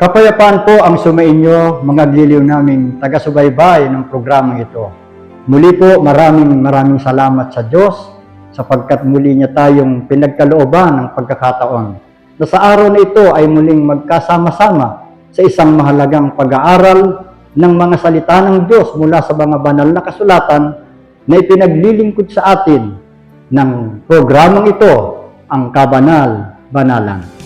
Kapayapaan po ang sumainyo, mga giliw naming taga-subaybay ng programang ito. Muli po, maraming salamat sa Diyos sapagkat muli niya tayong pinagkalooban ng pagkakataon na sa araw na ito ay muling magkasama-sama sa isang mahalagang pag-aaral ng mga salita ng Diyos mula sa mga banal na kasulatan na ipinaglilingkod sa atin ng programang ito, ang Kabanal-Banalan.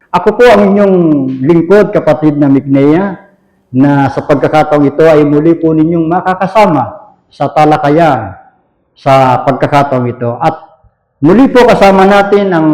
Ako po ang inyong lingkod, kapatid na Mignea, na sa pagkakataong ito ay muli po ninyong makakasama sa talakayan sa pagkakataong ito. At muli po kasama natin ang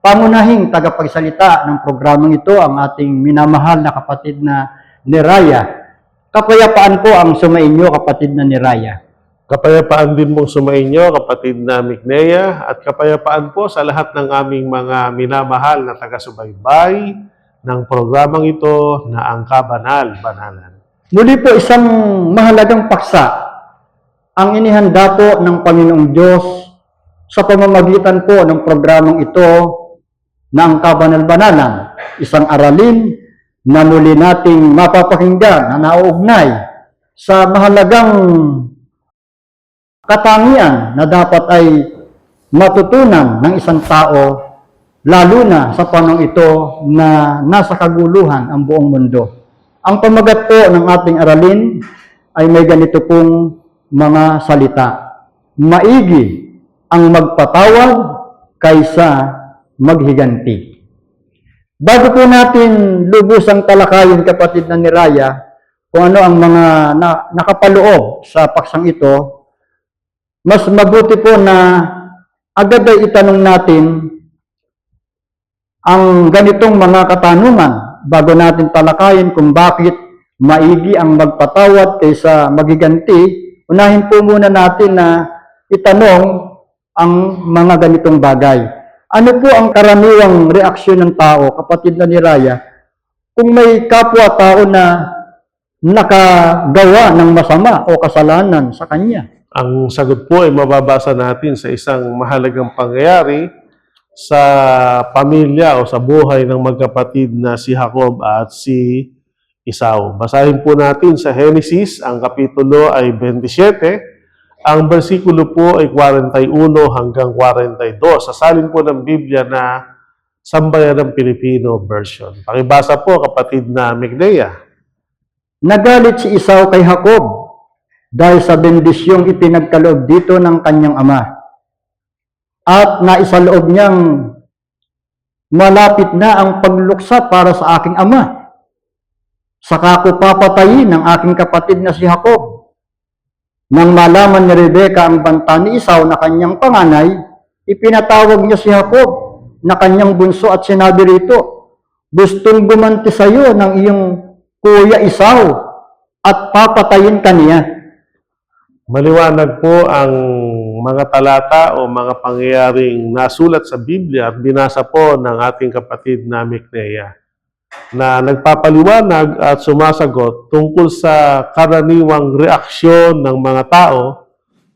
pangunahing tagapagsalita ng programang ito, ang ating minamahal na kapatid na Neraya. Kapayapaan po ang sumainyo, kapatid na Neraya. Kapayapaan din mong sumainyo, kapatid na Mignea, at kapayapaan po sa lahat ng aming mga minamahal na taga-subaybay ng programang ito na ang Kabanal-Banalan. Muli po isang mahalagang paksa ang inihanda po ng Panginoong Diyos sa pamamagitan po ng programang ito na ang Kabanal-Banalan. Isang aralin na muli nating mapapakinggan na nauugnay sa mahalagang katangian na dapat ay matutunan ng isang tao, lalo na sa panahon ito na nasa kaguluhan ang buong mundo. Ang pamagat po ng ating aralin ay may ganito pong mga salita. Maigi ang magpatawad kaysa maghiganti. Bago po natin lubusang talakayin, kapatid na Neraya, kung ano ang mga nakapaloob sa paksang ito, mas mabuti po na agad ay itanong natin ang ganitong mga katanungan bago natin talakayin kung bakit maigi ang magpatawad kaysa magiganti. Unahin po muna natin na itanong ang mga ganitong bagay. Ano po ang karaniwang reaksyon ng tao, kapatid na Neraya, kung may kapwa-tao na nakagawa ng masama o kasalanan sa kanya? Ang sagot po ay mababasa natin sa isang mahalagang pangyayari sa pamilya o sa buhay ng magkapatid na si Jacob at si Esau. Basahin po natin sa Genesis, ang kapitulo ay 27, ang bersikulo po ay 41 hanggang 42. Sasalin po ng Biblia na Sambayanang Pilipino version. Pakibasa po, kapatid na Mignea. Nagalit si Esau kay Jacob dahil sa bendisyong ipinagkaloob dito ng kanyang ama. At naisaloob niyang malapit na ang pagluksa para sa aking ama. Saka ko papatayin ang aking kapatid na si Jacob. Nang malaman ni Rebecca ang banta ni Esau na kanyang panganay, ipinatawag niya si Jacob na kanyang bunso at sinabi rito, gustong gumanti sa iyo ng iyong kuya Esau at papatayin ka niya. Maliwanag po ang mga talata o mga pangyayaring nasulat sa Biblia at binasa po ng ating kapatid na Mignea na nagpapaliwanag at sumasagot tungkol sa karaniwang reaksyon ng mga tao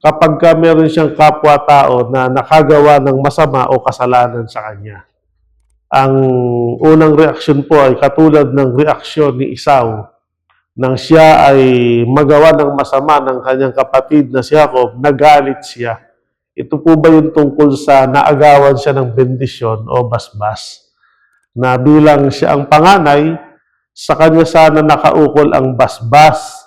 kapag meron siyang kapwa-tao na nakagawa ng masama o kasalanan sa kanya. Ang unang reaksyon po ay katulad ng reaksyon ni Esau nang siya ay magawa ng masama ng kanyang kapatid na si Jacob, nagalit siya. Ito po ba yung tungkol sa naagawan siya ng bendisyon o basbas? Na bilang siya ang panganay, sa kanya sana nakaukol ang basbas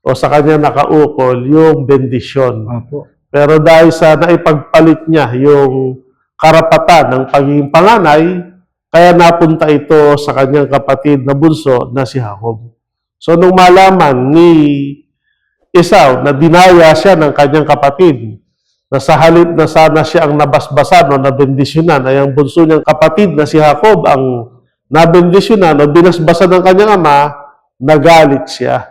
o sa kanya nakaukol yung bendisyon. Opo. Pero dahil sa naipagpalit niya yung karapatan ng pagiging panganay, kaya napunta ito sa kanyang kapatid na bunso na si Jacob. So, nung malaman ni Esau na dinaya siya ng kanyang kapatid, na sa halip na sana siya ang nabasbasan o nabendisyonan, ay ang bunso niyang kapatid na si Jacob ang nabendisyonan o binasbasan ng kanyang ama, nagalit siya.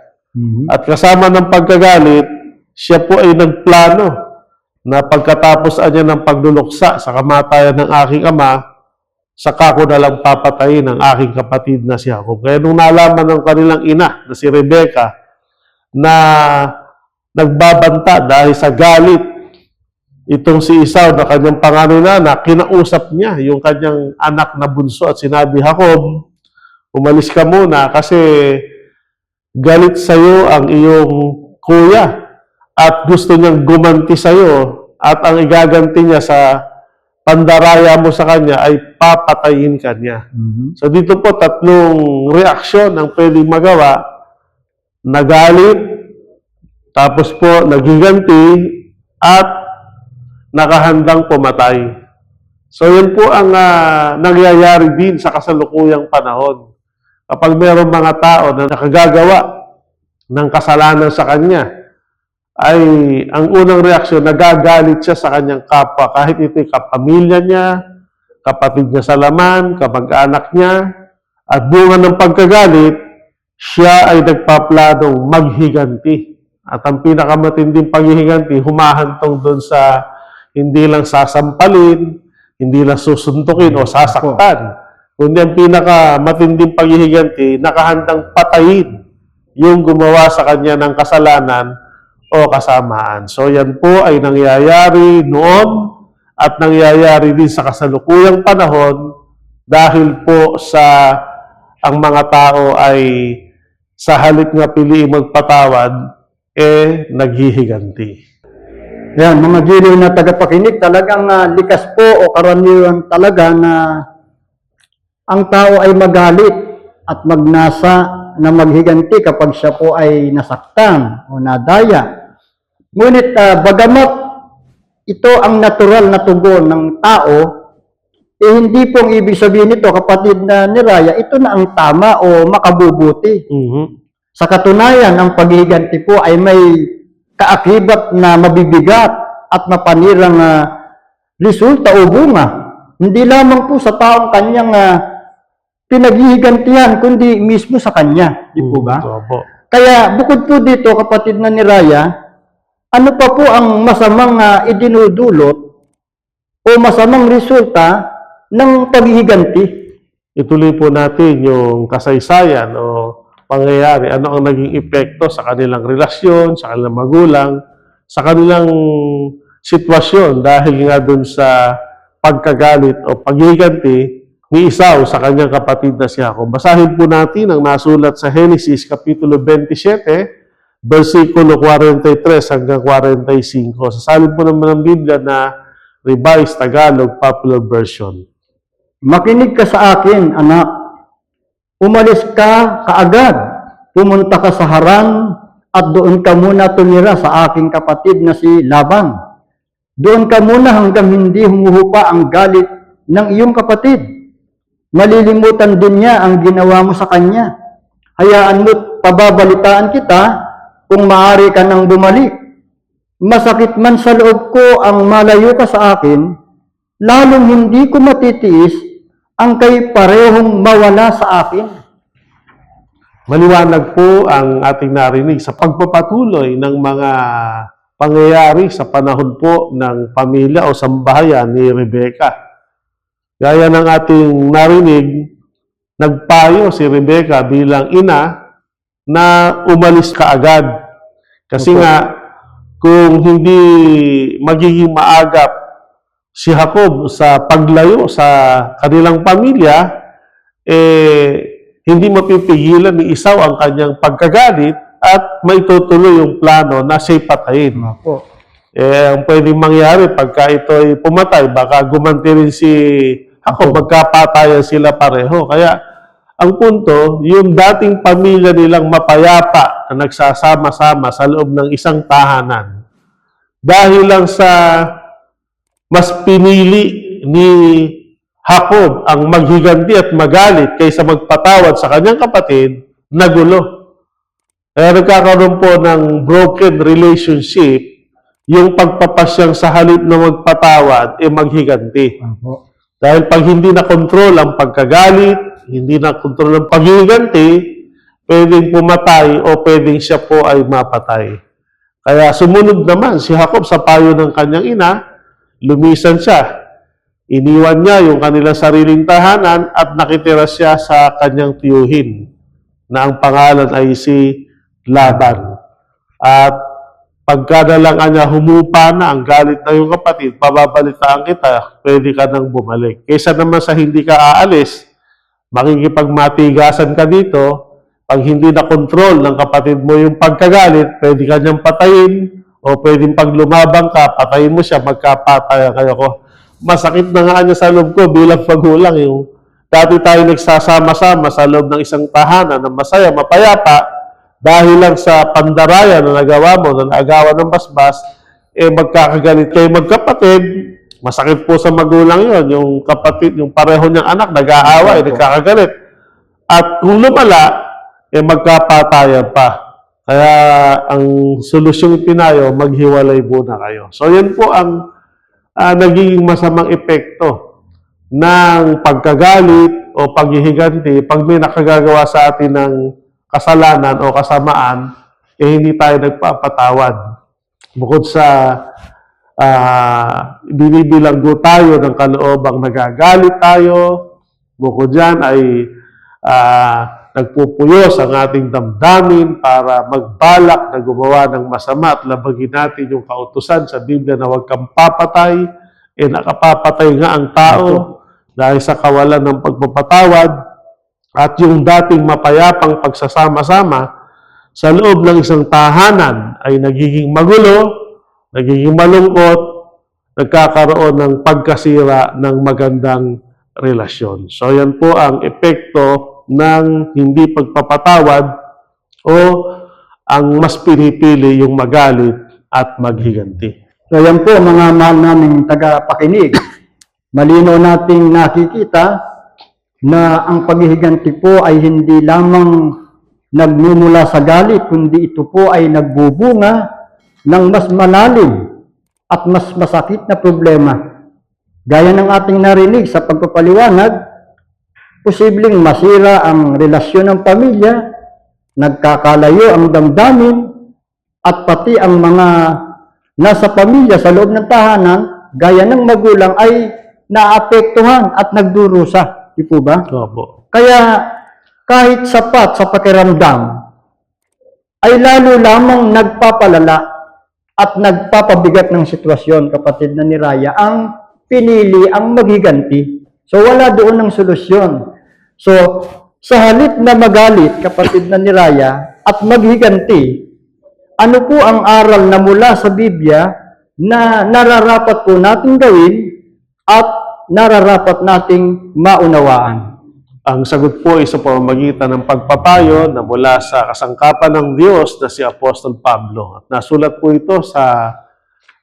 At kasama ng pagkagalit, siya po ay nagplano na pagkatapos niya ng pagluluksa sa kamatayan ng aking ama, saka ko na lang papatayin ang aking kapatid na si Jacob. Kaya nung nalaman ng kanilang ina na si Rebecca na nagbabanta dahil sa galit itong si Esau na kanyang panganay na anak, kinausap niya yung kanyang anak na bunso at sinabi, Jacob, umalis ka muna kasi galit sa'yo ang iyong kuya at gusto niyang gumanti sa'yo at ang igaganti niya sa pandaraya mo sa kanya ay papatayin ka niya. So dito po tatlong reaksyon ang pwedeng magawa. Nagalit, tapos po nagiganti, at nakahandang pumatay. So yun po ang nangyayari din sa kasalukuyang panahon. Kapag mayroong mga tao na nakagagawa ng kasalanan sa kanya, ay ang unang reaksyon, nagagalit siya sa kanyang kapwa, kahit ito'y kapamilya niya, kapatid niya sa laman, kamag-anak niya, at bunga ng pagkagalit, siya ay nagpaplanong maghiganti. At ang pinakamatinding paghihiganti, humahantong doon sa hindi lang sasampalin, hindi lang susuntukin o sasaktan, kundi ang pinakamatinding paghihiganti, nakahandang patayin yung gumawa sa kanya ng kasalanan o kasamaan. So yan po ay nangyayari noon at nangyayari din sa kasalukuyang panahon dahil po sa ang mga tao ay sa halip nga piliing magpatawad, naghihiganti. Yan, mga giliw na tagapakinig, talagang likas po o karaniwan talaga na ang tao ay magalit at magnasa na maghiganti kapag siya po ay nasaktan o nadaya. Ngunit bagamat ito ang natural na tugon ng tao, hindi pong ibig sabihin nito, kapatid na ni Raya, ito na ang tama o makabubuti. Sa katunayan, ang paghiganti po ay may kaakibat na mabibigat at mapanirang resulta o bunga. Hindi lamang po sa taong kanyang pinaghihigantihan, kundi mismo sa kanya. Di po ba? Kaya bukod po dito, kapatid na ni Raya, ano pa po ang masamang idinudulot o masamang resulta ng paghihiganti? Ituloy po natin yung kasaysayan o pangyayari, ano ang naging epekto sa kanilang relasyon, sa kanilang magulang, sa kanilang sitwasyon dahil nga dun sa pagkagalit o paghihiganti ni Esau sa kanyang kapatid na si Jacob. Basahin po natin ang nasulat sa Genesis Kapitulo 27, versikulo 43 hanggang 45. Sasalin po naman ng Biblia na Revised Tagalog Popular Version. Makinig ka sa akin, anak. Umalis ka kaagad. Pumunta ka sa Haran at doon ka muna tumira sa aking kapatid na si Laban. Doon ka muna hanggang hindi humuhupa ang galit ng iyong kapatid. Malilimutan din niya ang ginawa mo sa kanya. Hayaan mo't pababalitaan kita kung maaari ka nang bumalik. Masakit man sa loob ko ang malayo ka sa akin, lalong hindi ko matitiis ang kay parehong mawala sa akin. Maliwanag po ang ating narinig sa pagpapatuloy ng mga pangyayari sa panahon po ng pamilya o sambahayan ni Rebecca. Gaya ng ating narinig, nagpayo si Rebecca bilang ina na umalis kaagad. Kasi nga, kung hindi magiging maagap si Jacob sa paglayo sa kanilang pamilya, hindi mapipigilan ni Isaw ang kanyang pagkagalit at maitutuloy yung plano na siya'y patayin. Opo. Ang pwedeng mangyari pagka ito'y pumatay, baka gumanti rin si Jacob, magkapatayan sila pareho. Kaya ang punto, yung dating pamilya nilang mapayapa na nagsasama-sama sa loob ng isang tahanan, dahil lang sa mas pinili ni Jacob ang maghiganti at magalit kaysa magpatawad sa kanyang kapatid, nagulo. Kaya nagkakaroon po ng broken relationship, yung pagpapasyang sa halip na magpatawad, maghiganti. Opo. Dahil pag hindi na kontrol ang pagkagalit, hindi na kontrol ang paghiganti, pwedeng pumatay o pwedeng siya po ay mapatay. Kaya sumunod naman si Jacob sa payo ng kanyang ina, lumisan siya. Iniwan niya yung kanilang sariling tahanan at nakitira siya sa kanyang tiyuhin na ang pangalan ay si Laban. At pagkadalangan niya humupa na ang galit na yung kapatid, pababalitaan kita, pwede ka nang bumalik. Kaysa naman sa hindi ka aalis, makikipagmatigasan ka dito, pag hindi na kontrol ng kapatid mo yung pagkagalit, pwede ka niyang patayin o pwedeng pag lumabang ka, patayin mo siya, magkapatayan kayo ko. Masakit na nga niya sa loob ko bilang magulang yung dati tayo nagsasama-sama sa loob ng isang tahanan na masaya, mapayapa, dahil lang sa pandaraya na nagawa mo, na naagawan ng basbas, magkakagalit kayo magkapatid. Masakit po sa magulang yon, yung kapatid, yung pareho niyang anak, nag-aaway, nagkakagalit. At kung lumala, magkapatayan pa. Kaya ang solusyong pinayo, maghiwalay muna kayo. So yan po ang nagiging masamang epekto ng pagkagalit o paghihiganti pag may nakagagawa sa atin ng kasalanan o kasamaan, hindi tayo nagpapatawad. Bukod sa binibilanggo tayo ng kaloobang nagagalit tayo, bukod dyan ay nagpupuyos ang ating damdamin para magbalak na gumawa ng masama at labagin natin yung kautusan sa Biblia na huwag kang papatay, nakapapatay nga ang tao dahil sa kawalan ng pagpapatawad at yung dating mapayapang pagsasama-sama sa loob ng isang tahanan ay nagiging magulo, nagiging malungkot, nagkakaroon ng pagkasira ng magandang relasyon. So yan po ang epekto ng hindi pagpapatawad o ang mas pinipili yung magalit at maghiganti. So yan po mga mahal naming tagapakinig. Malinaw nating nakikita na ang paghihiganti po ay hindi lamang nagmumula sa galit, kundi ito po ay nagbubunga ng mas malalim at mas masakit na problema. Gaya ng ating narinig sa pagpapaliwanag, posibleng masira ang relasyon ng pamilya, nagkakalayo ang damdamin, at pati ang mga nasa pamilya sa loob ng tahanan, gaya ng magulang ay naapektuhan at nagdurusa. Di po ba? Opo. Kaya kahit sapat sa pakiramdam, ay lalo lamang nagpapalala at nagpapabigat ng sitwasyon, kapatid na ni Raya, ang pinili ang maghiganti. So wala doon ng solusyon. So sa halip na magalit, kapatid na ni Raya, at maghiganti, ano po ang aral na mula sa Biblia na nararapat po nating gawin at nararapat nating maunawaan? Ang sagot po ay sa pamamagitan ng pagpapayo na mula sa kasangkapan ng Diyos na si Apostol Pablo. At nasulat po ito sa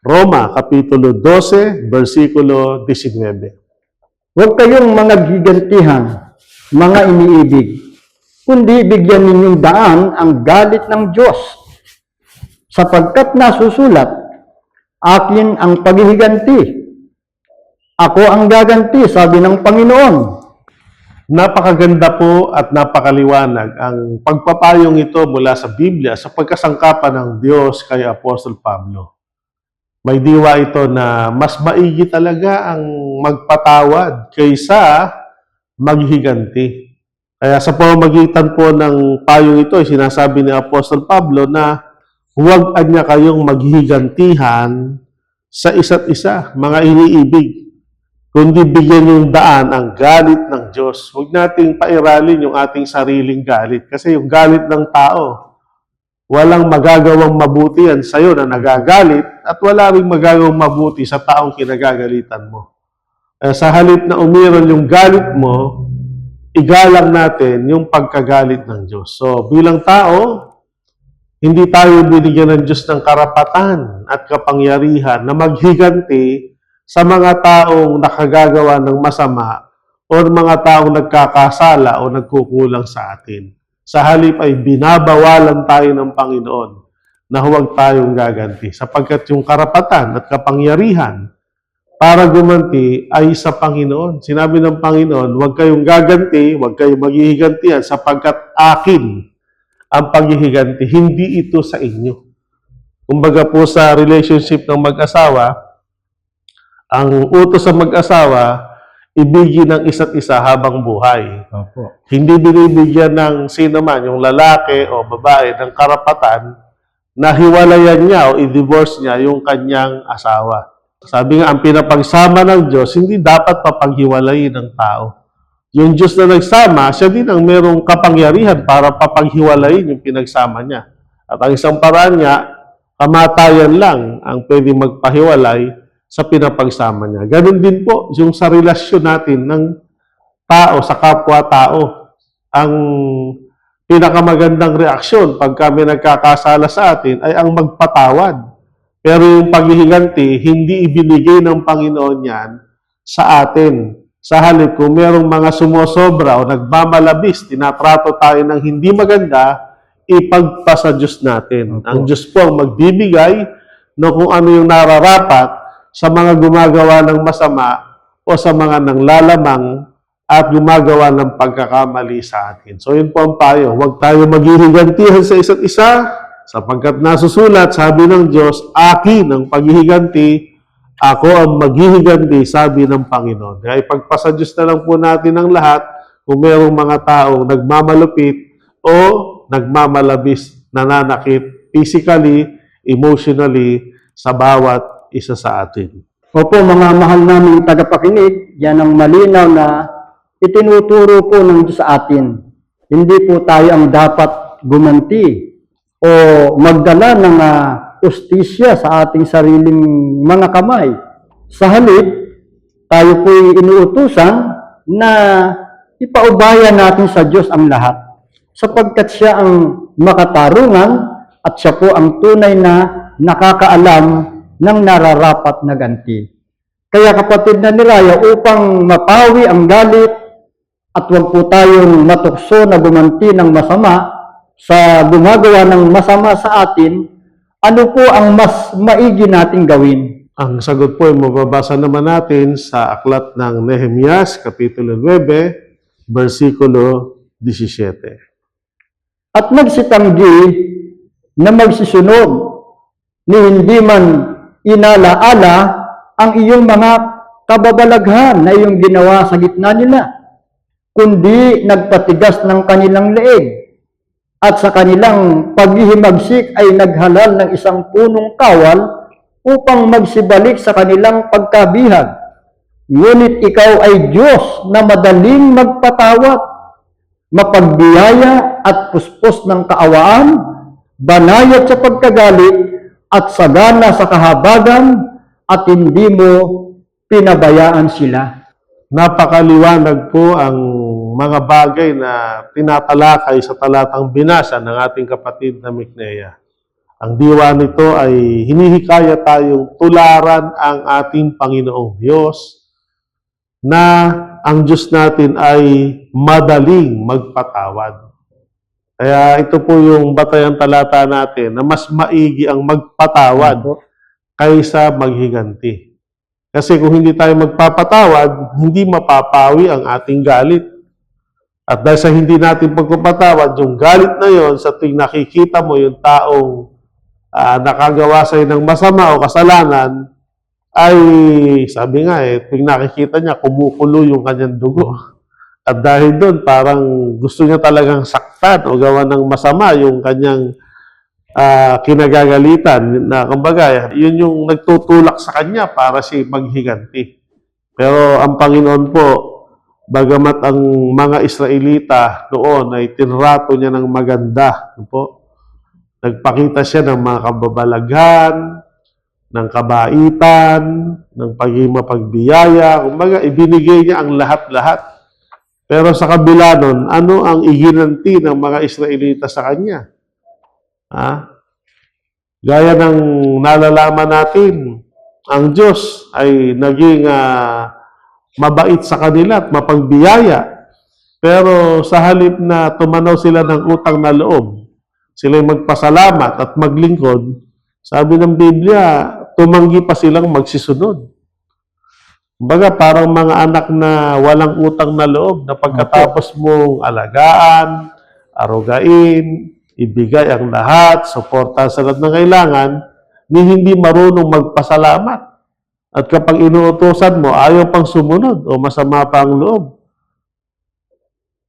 Roma, Kapitulo 12, versikulo 19. Huwag kayong mga gigantihan, mga iniibig, kundi bigyan ninyong daan ang galit ng Diyos. Sapagkat nasusulat, akin ang paghihiganti. Ako ang gaganti, sabi ng Panginoon. Napakaganda po at napakaliwanag ang pagpapayong ito mula sa Biblia sa pagkasangkapan ng Diyos kay Apostol Pablo. May diwa ito na mas maigi talaga ang magpatawad kaysa maghiganti. Kaya sa pamamagitan po ng payong ito, sinasabi ni Apostol Pablo na huwag anya kayong maghigantihan sa isa't isa, mga iniibig. kundi bigyan yung daan ang galit ng Diyos. Huwag nating pairalin yung ating sariling galit. Kasi yung galit ng tao, walang magagawang mabuti yan sa'yo na nagagalit at wala rin magagawang mabuti sa taong kinagagalitan mo. Sa halip na umiral yung galit mo, igalang natin yung pagkagalit ng Diyos. So, bilang tao, hindi tayo binigyan ng Diyos ng karapatan at kapangyarihan na maghiganti sa mga taong nakagagawa ng masama o mga taong nagkakasala o nagkukulang sa atin. Sa halip ay binabawalan tayo ng Panginoon na huwag tayong gaganti sapagkat yung karapatan at kapangyarihan para gumanti ay sa Panginoon. Sinabi ng Panginoon, huwag kayong gaganti, huwag kayong maghihigantihan sapagkat akin ang paghihiganti, hindi ito sa inyo. Kumbaga po sa relationship ng mag-asawa, ang utos sa mag-asawa, ibigin ng isa't isa habang buhay. Opo. Hindi binibigyan ng sino man, yung lalaki o babae, ng karapatan na hiwalayan niya o i-divorce niya yung kanyang asawa. Sabi nga, ang pinapagsama ng Diyos, hindi dapat papaghiwalayin ng tao. Yung Diyos na nagsama, siya din ang merong kapangyarihan para papaghiwalayin yung pinagsama niya. At ang isang paraan niya, kamatayan lang ang pwede magpahiwalay sa pinapagsama niya. Ganon din po yung sa relasyon natin ng tao sa kapwa-tao. Ang pinakamagandang reaksyon pag kami nagkakasala sa atin ay ang magpatawad. Pero yung paghihiganti, hindi ibinigay ng Panginoon yan sa atin. Sa halip, kung merong mga sumosobra o nagmamalabis, tinatrato tayo ng hindi maganda, ipagpasa Diyos natin. Opo. Ang Diyos po ang magbibigay no kung ano yung nararapat sa mga gumagawa ng masama o sa mga nanglalamang at gumagawa ng pagkakamali sa atin. So yun po ang payo. Huwag tayo maghihigantihan sa isa't isa sapagkat nasusulat, sabi ng Diyos, akin ang paghihiganti, ako ang maghihiganti, sabi ng Panginoon. Kaya ipagpasa Diyos na lang po natin ang lahat kung mayroong mga taong nagmamalupit o nagmamalabis, nananakit physically, emotionally, sa bawat isa sa atin. Opo, mga mahal naming tagapakinig, yan ang malinaw na itinuturo po ng Diyos sa atin. Hindi po tayo ang dapat gumanti o magdala ng ustisya sa ating sariling mga kamay. Sa halip, tayo po'y inuutusan na ipaubaya natin sa Diyos ang lahat sapagkat siya ang makatarungan at siya po ang tunay na nakakaalam ng nararapat na ganti. Kaya kapatid na nilaya, upang mapawi ang galit at huwag po tayong matukso na gumanti ng masama sa gumagawa ng masama sa atin, ano po ang mas maigi nating gawin? Ang sagot po ay mababasa naman natin sa aklat ng Nehemias, Kapitulo 9, versikulo 17. At nagsitanggi na magsisunod ni hindi man inalaala ang iyong mga kababalaghan na iyong ginawa sa gitna nila, kundi nagpatigas ng kanilang leeg at sa kanilang paghihimagsik ay naghalal ng isang punong kawal upang magsibalik sa kanilang pagkabihag. Ngunit ikaw ay Diyos na madaling magpatawad, mapagbiyaya at puspos ng kaawaan, banayad sa pagkagalit at sagana sa kahabagan, at hindi mo pinabayaan sila. Napakaliwanag po ang mga bagay na tinatalakay sa talatang binasa ng ating kapatid na Miknea. Ang diwa nito ay hinihikaya tayong tularan ang ating Panginoong Diyos na ang Diyos natin ay madaling magpatawad. Kaya ito po yung batayang talata natin na mas maigi ang magpatawad kaysa maghiganti. Kasi kung hindi tayo magpapatawad, hindi mapapawi ang ating galit. At dahil sa hindi natin pagpapatawad, yung galit na yon sa tuwing nakikita mo yung taong nakagawa sa'yo ng masama o kasalanan, ay sabi nga tuwing nakikita niya, kumukulo yung kanyang dugo. At dahil doon, parang gusto niya talagang saktan o gawa ng masama yung kanyang kinagagalitan na kumbaga, yun yung nagtutulak sa kanya para siya maghiganti. Pero ang Panginoon po, bagamat ang mga Israelita noon ay tinrato niya ng maganda, ano po, nagpakita siya ng mga kababalaghan, ng kabaitan, ng pagiging mapagbiyaya, kumbaga ibinigay niya ang lahat-lahat. Pero sa kabila nun, ano ang iginanti ng mga Israelita sa kanya? Gaya ng nalalaman natin, ang Diyos ay naging mabait sa kanila at mapagbiyaya. Pero sa halip na tumanaw sila ng utang na loob, sila'y magpasalamat at maglingkod, sabi ng Biblia, tumanggi pa silang magsisunod. Kumbaga, parang mga anak na walang utang na loob na pagkatapos mong alagaan, arugain, ibigay ang lahat, suportahan sa lahat ng kailangan, ni hindi marunong magpasalamat. At kapag inuutosan mo, ayaw pang sumunod o masama pa ang loob.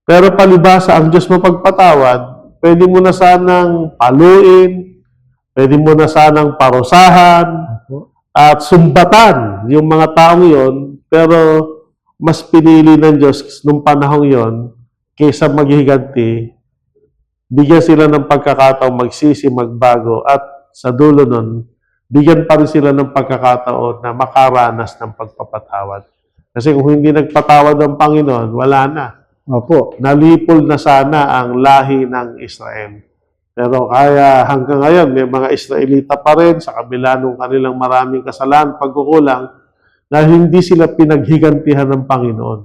Pero palibhasa, ang Diyos mapagpatawad, pwede mo na sanang paluin, pwede mo na sanang parusahan, at sumbatan yung mga taong yon, pero mas pinili ng Diyos nung panahong yon kaysa maghiganti, bigyan sila ng pagkakataon magsisi, magbago, at sa dulo nun, bigyan pa rin sila ng pagkakataon na makaranas ng pagpapatawad. Kasi kung hindi nagpatawad ang Panginoon, wala na. Opo. Nalipol na sana ang lahi ng Israel. Pero kaya hanggang ngayon, may mga Israelita pa rin sa kabila ng kanilang maraming kasalanan, pagkukulang, na hindi sila pinaghigantihan ng Panginoon.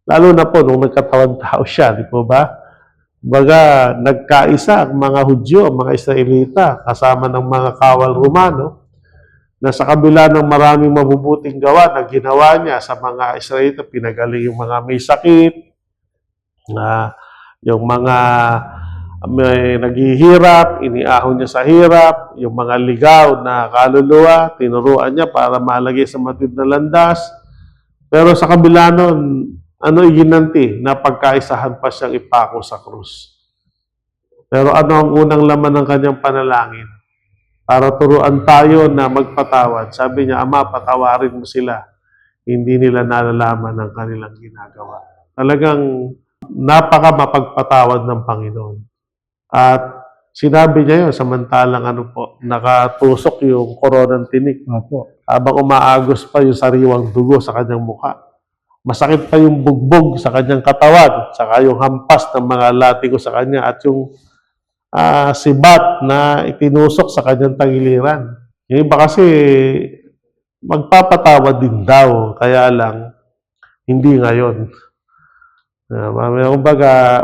Lalo na po nung nagkatawang tao siya, di po ba? Baga, nagkaisa ang mga Hudyo, ang mga Israelita, kasama ng mga kawal Romano, na sa kabila ng maraming mabubuting gawa na ginawa niya sa mga Israelita, pinagaling yung mga may sakit, yung mga may naghihirap, iniahon niya sa hirap, yung mga ligaw na kaluluwa, tinuruan niya para malagay sa matid na landas. Pero sa kabila nun, ano iginanti? Na pagkaisahan pa siyang ipako sa krus. Pero ano ang unang laman ng kanyang panalangin? Para turuan tayo na magpatawad. Sabi niya, Ama, patawarin mo sila. Hindi nila nalalaman ang kanilang ginagawa. Talagang napaka mapagpatawad ng Panginoon. At sinabi niya yun, samantalang nakatusok yung koronang tinik. Opo. Habang umaagos pa yung sariwang dugo sa kanyang mukha. Masakit pa yung bugbog sa kanyang katawan, saka yung hampas ng mga latigo sa kanya, at yung sibat na itinusok sa kanyang tagiliran. Yung iba kasi magpapatawad din daw, kaya lang hindi ngayon. Kumbaga,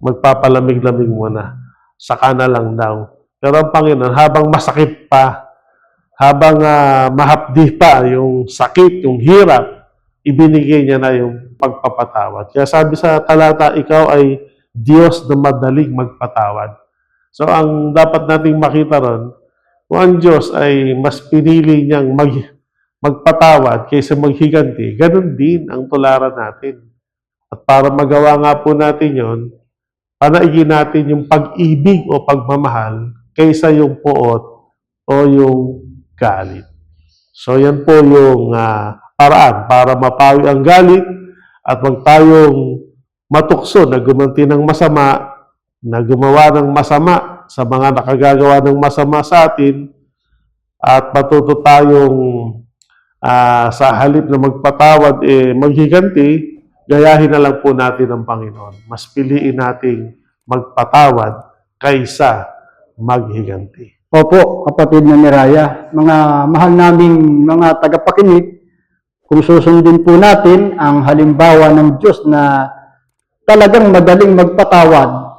magpapalamig-lamig muna. Saka na lang daw. Pero ang Panginoon, habang masakit pa, habang mahapdi pa yung sakit, yung hirap, ibinigay niya na yung pagpapatawad. Kaya sabi sa talata, ikaw ay Diyos na madaling magpatawad. So, ang dapat nating makita ron, kung ang Diyos ay mas pinili niyang magpatawad kaysa maghiganti, ganun din ang tularan natin. At para magawa nga po natin yon, panaigin natin yung pag-ibig o pagmamahal kaysa yung puot o yung galit. So, yan po yung paraan para mapawi ang galit at wag tayong matukso na gumanti ng masama, na gumawa ng masama sa mga nakagagawa ng masama sa atin, at matuto tayong sa halip na magpatawad, maghiganti, gayahin na lang po natin ang Panginoon. Mas piliin nating magpatawad kaysa maghiganti. Opo, kapatid na Miraya, mga mahal naming mga tagapakinig, kung susundin po natin ang halimbawa ng Diyos na talagang madaling magpatawad,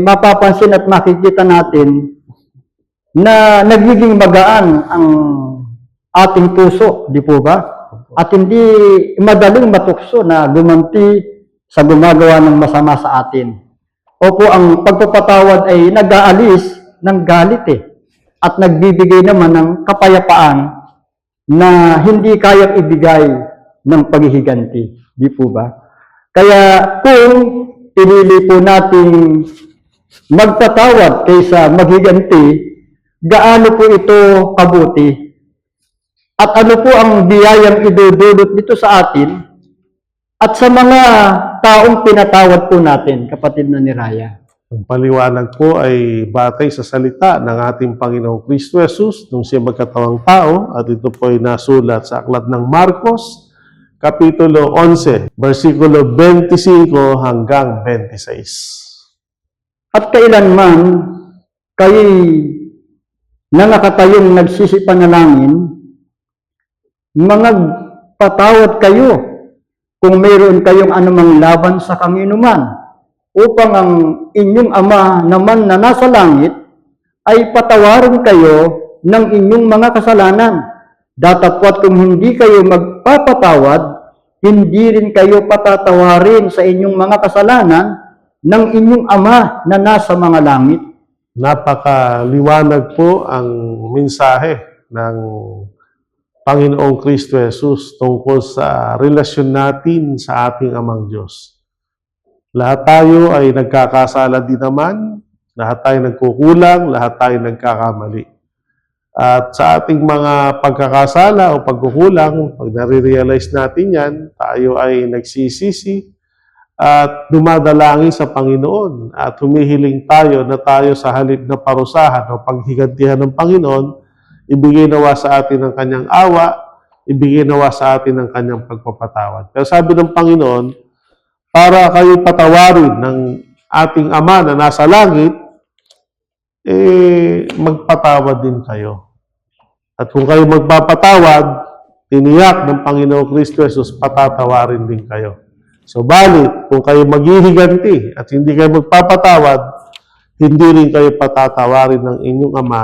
mapapansin at makikita natin na nagiging magaan ang ating puso, di po ba? At hindi madaling matukso na gumanti sa gumagawa ng masama sa atin. Opo, ang pagpapatawad ay nag-aalis ng galit at nagbibigay naman ng kapayapaan na hindi kayang ibigay ng paghihiganti. Di po ba? Kaya kung pinili po nating magpatawad kaysa maghiganti, gaano po ito kabuti? At ano po ang biyayang idudulot dito sa atin at sa mga taong pinatawad po natin, kapatid na ni Raya? Ang paliwanag po ay batay sa salita ng ating Panginoong Kristo Jesus nung siya magkatawang tao, at ito po ay nasulat sa aklat ng Marcos, Kapitulo 11, versikulo 25 hanggang 26. At kailanman kayo na nakatayong nagsisipanalangin, mga patawad kayo kung mayroon kayong anumang laban sa kanginuman, upang ang inyong Ama naman na nasa langit ay patawarin kayo ng inyong mga kasalanan. Datapwat kung hindi kayo magpapatawad, hindi rin kayo patatawarin sa inyong mga kasalanan ng inyong Ama na nasa mga langit. Napakaliwanag po ang mensahe ng Panginoong Kristo Jesus tungkol sa relasyon natin sa ating Amang Diyos. Lahat tayo ay nagkakasala din naman, lahat tayo nagkukulang, lahat tayo nagkakamali. At sa ating mga pagkakasala o pagkukulang, pag nare-realize natin yan, tayo ay nagsisisi at dumadalangin sa Panginoon at humihiling tayo na tayo sa halip na parusahan o paghigantihan ng Panginoon, ibigay nawa sa atin ang kanyang awa, ibigay nawa sa atin ang kanyang pagpapatawad. Pero sabi ng Panginoon, para kayo patawarin ng ating Ama na nasa langit, magpatawad din kayo. At kung kayo magpapatawad, tiniyak ng Panginoong Kristo Jesus, patatawarin din kayo. So, balit, kung kayo maghihiganti at hindi kayo magpapatawad, hindi rin kayo patatawarin ng inyong Ama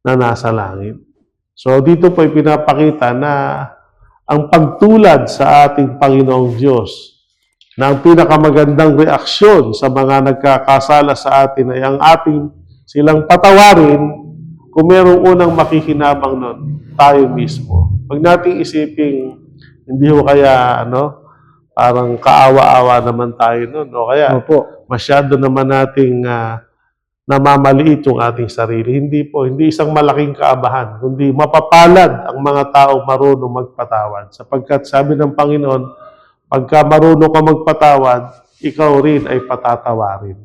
na nasa langit. So, dito po ay pinapakita na ang pagtulad sa ating Panginoong Diyos na ang pinakamagandang reaksyon sa mga nagkakasala sa atin ay ang ating silang patawarin kung merong unang makikinabang nun, tayo mismo. Pag nating isiping, hindi ho kaya, parang kaawa-awa naman tayo nun, o kaya masyado naman nating namamaliit yung ating sarili. Hindi po, hindi isang malaking kaabahan, kundi mapapalad ang mga taong marunong magpatawad. Sapagkat sabi ng Panginoon, pagka marunong ka magpatawad, ikaw rin ay patatawarin.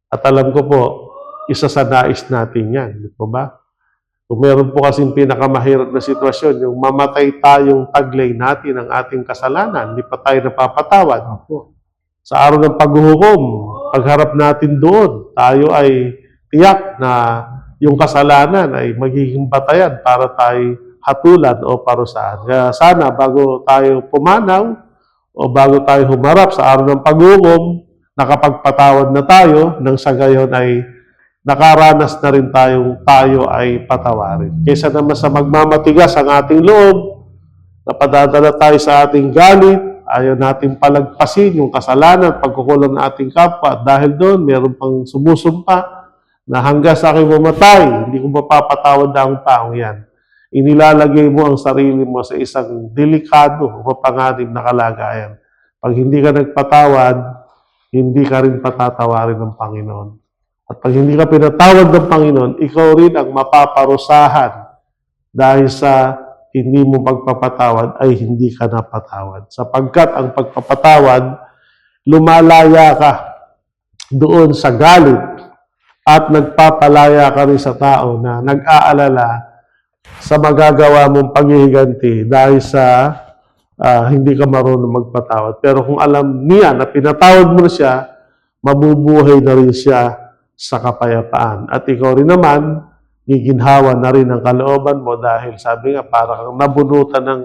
At alam ko po, isa sa nais natin yan. Di po ba? Kung meron po kasing pinakamahirap na sitwasyon, yung mamatay tayong taglay natin ang ating kasalanan, hindi pa tayo napapatawad. Sa araw ng paghuhukom, pagharap natin doon, tayo ay tiyak na yung kasalanan ay magiging batayan para tayo hatulan o parusahan. Kaya sana bago tayo pumanaw o bago tayo humarap sa araw ng paghuhukom, nakapagpatawad na tayo, nang sa gayon ay nakaranas na rin tayo ay patawarin. Kaysa naman sa magmamatigas ang ating loob, napadadala tayo sa ating galit, ayaw natin palagpasin yung kasalanan, pagkukulang ng ating kapwa. Dahil doon, meron pang sumusumpa na hanggang sa aking mamatay, hindi ko mapapatawad na ang taong yan. Inilalagay mo ang sarili mo sa isang delikado o mapanganib na kalagayan. Pag hindi ka nagpatawad, hindi ka rin patatawarin ng Panginoon. At pag hindi ka pinatawad ng Panginoon, ikaw rin ang mapaparusahan dahil sa hindi mo pagpapatawad ay hindi ka napatawad. Sapagkat ang pagpapatawad, lumalaya ka doon sa galit at nagpapalaya ka rin sa tao na nag-aalala sa magagawa mong paghihiganti dahil sa hindi ka marunong magpatawad. Pero kung alam niya na pinatawad mo na siya, mabubuhay na rin siya sa kapayapaan. At ikaw rin naman, giginhawa na rin ang kalooban mo dahil sabi nga, parang nabunutan ng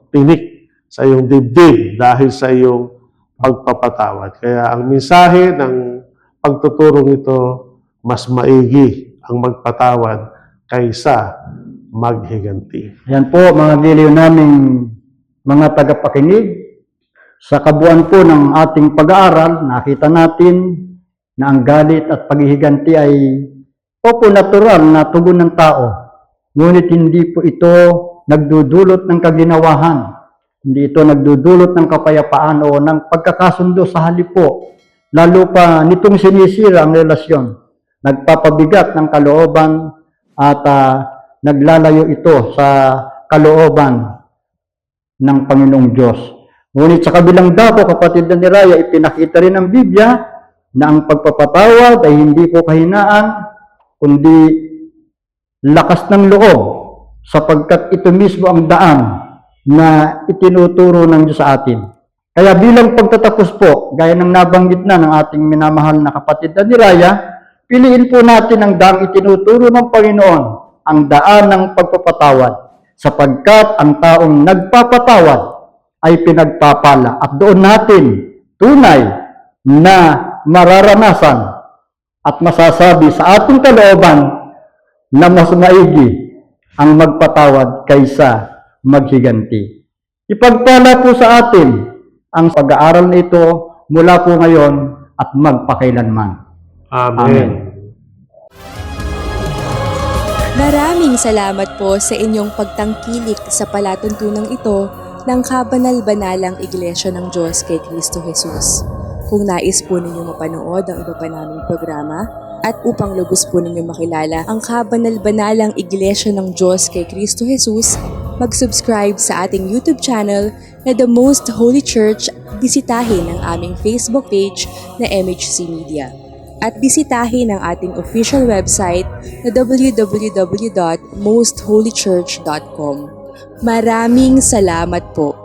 tinik sa iyong dibdib dahil sa iyong pagpapatawad. Kaya ang mensahe ng pagtuturong ito, mas maigi ang magpatawad kaysa maghiganti. Yan po, mga giliw naming mga tagapakinig. Sa kabuuan po ng ating pag-aaral, nakita natin na ang galit at paghihiganti ay natural na tugon ng tao. Ngunit hindi po ito nagdudulot ng kaginawahan. Hindi ito nagdudulot ng kapayapaan o ng pagkakasundo sa halip po. Lalo pa nitong sinisira ang relasyon. Nagpapabigat ng kalooban at naglalayo ito sa kalooban ng Panginoong Diyos. Ngunit sa kabilang dako, kapatid na ni Raya, ipinakita rin ng Biblia na ang pagpapatawad ay hindi po kahinaan, kundi lakas ng loob, sapagkat ito mismo ang daan na itinuturo ng Diyos sa atin. Kaya bilang pagtatapos po, gaya ng nabanggit na ng ating minamahal na kapatid na ni Raya, piliin po natin ang daang itinuturo ng Panginoon, ang daan ng pagpapatawad, sapagkat ang taong nagpapatawad ay pinagpapala at doon natin tunay na mararanasan at masasabi sa ating kalooban na mas maigi ang magpatawad kaysa maghiganti. Ipagpala po sa atin ang pag-aaral na ito mula po ngayon at magpakailanman. Amen. Maraming salamat po sa inyong pagtangkilik sa palatuntunang ito ng Kabanal-Banalang Iglesia ng Diyos kay Kristo Jesus. Kung nais po ninyo mapanood ang iba pa naming programa at upang lubos po ninyo makilala ang Kabanal-Banalang Iglesia ng Diyos kay Kristo Jesus, mag-subscribe sa ating YouTube channel na The Most Holy Church, bisitahin ang aming Facebook page na MHC Media. At bisitahin ang ating official website na www.mostholychurch.com. Maraming salamat po.